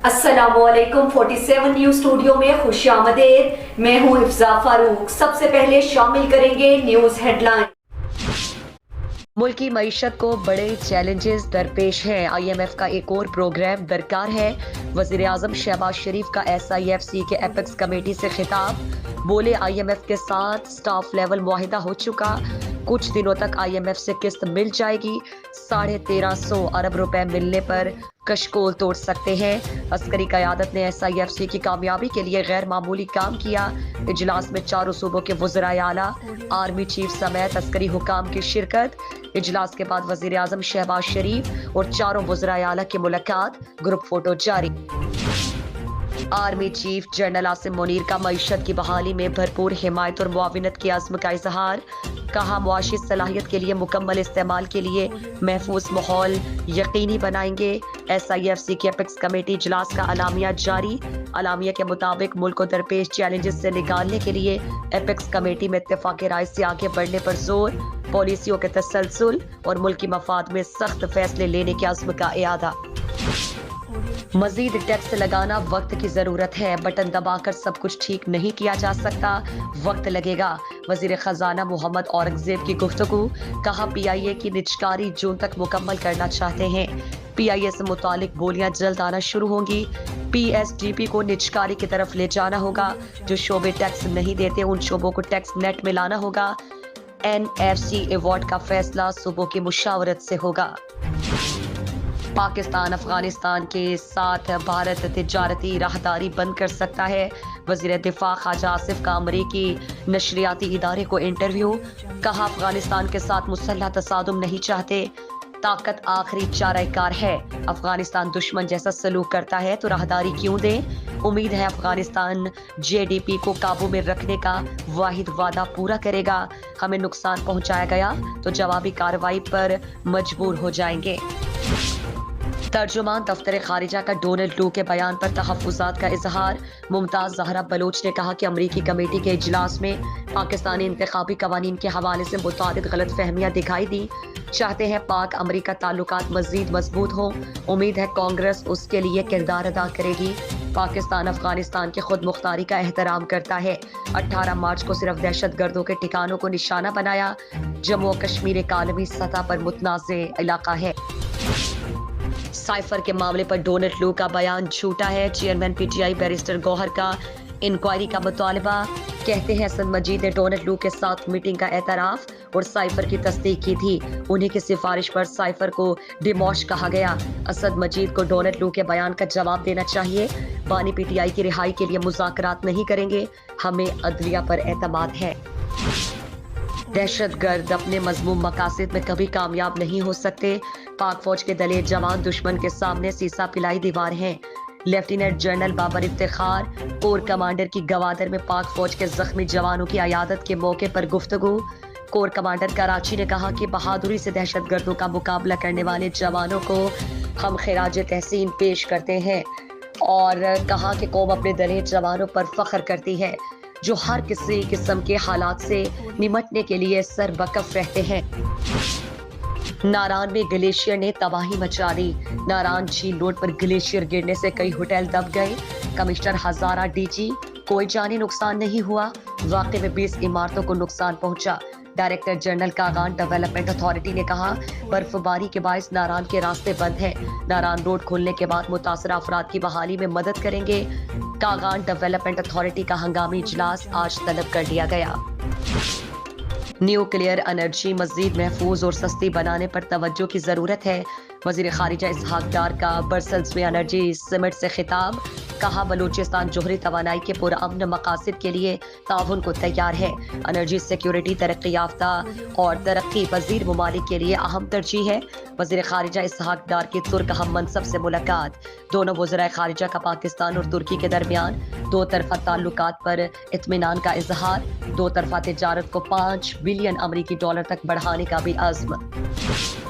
अस्सलामुअलैकुम 47 news studio में खुश आमदेद। मैं हूं हिफ्जा फारूक। सबसे पहले शामिल करेंगे न्यूज हेडलाइन। मुल्की मईशत को बड़े चैलेंजेस दरपेश हैं। IMF का एक और प्रोग्राम दरकार है। वज़ीर आज़म शहबाज शरीफ का SIFC के एपेक्स कमेटी से खिताब। बोले IMF के साथ स्टाफ लेवल मुआहिदा हो चुका, कुछ दिनों तक IMF से किस्त मिल जाएगी। 1350 अरब रुपए मिलने पर कशकोल तोड़ सकते हैं। अस्करी क़यादत ने SIFC की कामयाबी के लिए गैर मामूली काम किया। इजलास में चारों सूबों के वज़राए आला, आर्मी चीफ समेत अस्करी हुकाम की शिरकत। इजलास के बाद वज़ीर आज़म शहबाज शरीफ और चारों वज़राए आला की मुलाकात, ग्रुप फोटो जारी। Army chief general Asim Munir का मईशत की बहाली में भरपूर हिमायत और मुआविनत की अज़्म का इजहार। कहा मुआशी सलाहियत के लिए मुकम्मल इस्तेमाल के लिए महफूज माहौल यकीनी बनाएंगे। SIFC की एपेक्स कमेटी इजलास का अलामिया जारी। अलामिया के मुताबिक मुल्क को दरपेश चैलेंजेस से निकालने के लिए एपेक्स कमेटी में इत्तेफाक राय से आगे बढ़ने पर जोर। पॉलिसियों के तसलसल और मुल्की मफाद में सख्त फैसले लेने के अज़्म का इरादा। मजीद टैक्स लगाना वक्त की जरूरत है। बटन दबाकर सब कुछ ठीक नहीं किया जा सकता, वक्त लगेगा। वजीर खजाना मोहम्मद औरंगजेब की गुफ्तगू। कहा PIA की निजकारी जून तक मुकम्मल करना चाहते हैं। PIA से मुतालिक बोलियां जल्द आना शुरू होंगी। PSDP को निजकारी की तरफ ले जाना होगा। जो शोबे टैक्स नहीं देते उन शोबों को टैक्स नेट में लाना होगा। NFC अवार्ड का फैसला सूबों की मुशावरत से होगा। पाकिस्तान अफगानिस्तान के साथ भारत तिजारती राहदारी बंद कर सकता है। वज़ीर दिफा ख्वाजा आसिफ का अमरीकी नशरियाती इदारे को इंटरव्यू। कहा अफगानिस्तान के साथ मुसल्लह तसादुम नहीं चाहते, ताकत आखिरी चाराकार है। अफगानिस्तान दुश्मन जैसा सलूक करता है तो राहदारी क्यों दें। उम्मीद है अफगानिस्तान JDP को काबू में रखने का वाहिद वादा पूरा करेगा। हमें नुकसान पहुंचाया गया तो जवाबी कार्रवाई पर मजबूर हो जाएंगे। तर्जुमान दफ्तर खारिजा का डोनाल्ड ट्रम्प के बयान पर तहफ़्फ़ुज़ात का इजहार। मुमताज़ ज़हरा बलोच ने कहा कि अमरीकी कमेटी के इजलास में पाकिस्तानी इंतखाबी कवानीन के हवाले से मुतादिद गलत फहमियाँ दिखाई दी। चाहते हैं पाक अमरीका ताल्लुकात मज़ीद मजबूत हों। उम्मीद है कांग्रेस उसके लिए किरदार अदा करेगी। पाकिस्तान अफगानिस्तान की खुद मुख्तारी का एहतराम करता है। 18 मार्च को सिर्फ दहशत गर्दों के ठिकानों को निशाना बनाया। जम्मू और कश्मीर एक आलमी सतह पर मुतनाज़े इलाका है। साइफर के मामले पर डोनाल्ड ट्रम्प का बयान झूठा है। चेयरमैन PTI बैरिस्टर गौहर का इंक्वायरी का मुतालबा। कहते हैं असद मजीद ने डोनाल्ड ट्रम्प के साथ मीटिंग का एतराफ और साइफर की तस्दीक की थी। उन्हीं की सिफारिश पर साइफर को डिमोश कहा गया। असद मजीद को डोनाल्ड ट्रम्प के बयान का जवाब देना चाहिए। बानी PTI की रिहाई के लिए मुज़ाकरात नहीं करेंगे, हमें अदलिया पर एतमाद है। दहशतगर्द अपने मज़मूम मकासद में कभी कामयाब नहीं हो सकते। पाक फौज के दलेर जवान दुश्मन के सामने सीसा पिलाई दीवार हैं। Lieutenant general Babar Iftikhar corps commander की गवादर में पाक फौज के जख्मी जवानों की अयादत के मौके पर गुफ्तगू। कोर कमांडर कराची ने कहा कि बहादुरी से दहशतगर्दों का मुकाबला करने वाले जवानों को हम खिराज तहसीन पेश करते हैं और कहा कि कौम अपने दलेर जवानों पर फख्र करती है जो हर किसी किस्म के हालात से निमटने के लिए सरबकफ रहते हैं। नारान में ग्लेशियर ने तबाही मचा दी। नारान झील रोड पर ग्लेशियर गिरने से कई होटल दब गए। कमिश्नर हजारा DG कोई जानी नुकसान नहीं हुआ। वाकई में 20 इमारतों को नुकसान पहुंचा। Director general Kaghan development authority ने कहा बर्फबारी के बायस नारान के रास्ते बंद हैं। नारान रोड खोलने के बाद मुतासरा अफराद की बहाली में मदद करेंगे। कागान डेवलपमेंट अथॉरिटी का हंगामी इजलास आज तलब कर लिया गया। न्यूक्लियर एनर्जी मजीद महफूज और सस्ती बनाने पर तवज्जो की जरूरत है। वजीर खारिजा इसहाक डार का ब्रसल्स में एनर्जी समिट से खिताब। कहा बलूचिस्तान जोहरी तवानाई के पुरअमन मकासद के लिए ताउन को तैयार है। एनर्जी सिक्योरिटी तरक्की याफ्ता और तरक्की पजीर ममालिक के लिए अहम तरजीह है। वजीर खारिजा इसहाक डार की तुर्क हम मनसब से मुलाकात। दोनों वज़राए खारिजा का पाकिस्तान और तुर्की के दरमियान दो तरफा ताल्लुकात पर इत्मीनान का इजहार। दो तरफा तिजारत को $5 बिलियन अमरीकी डॉलर तक बढ़ाने का भी अज़्म।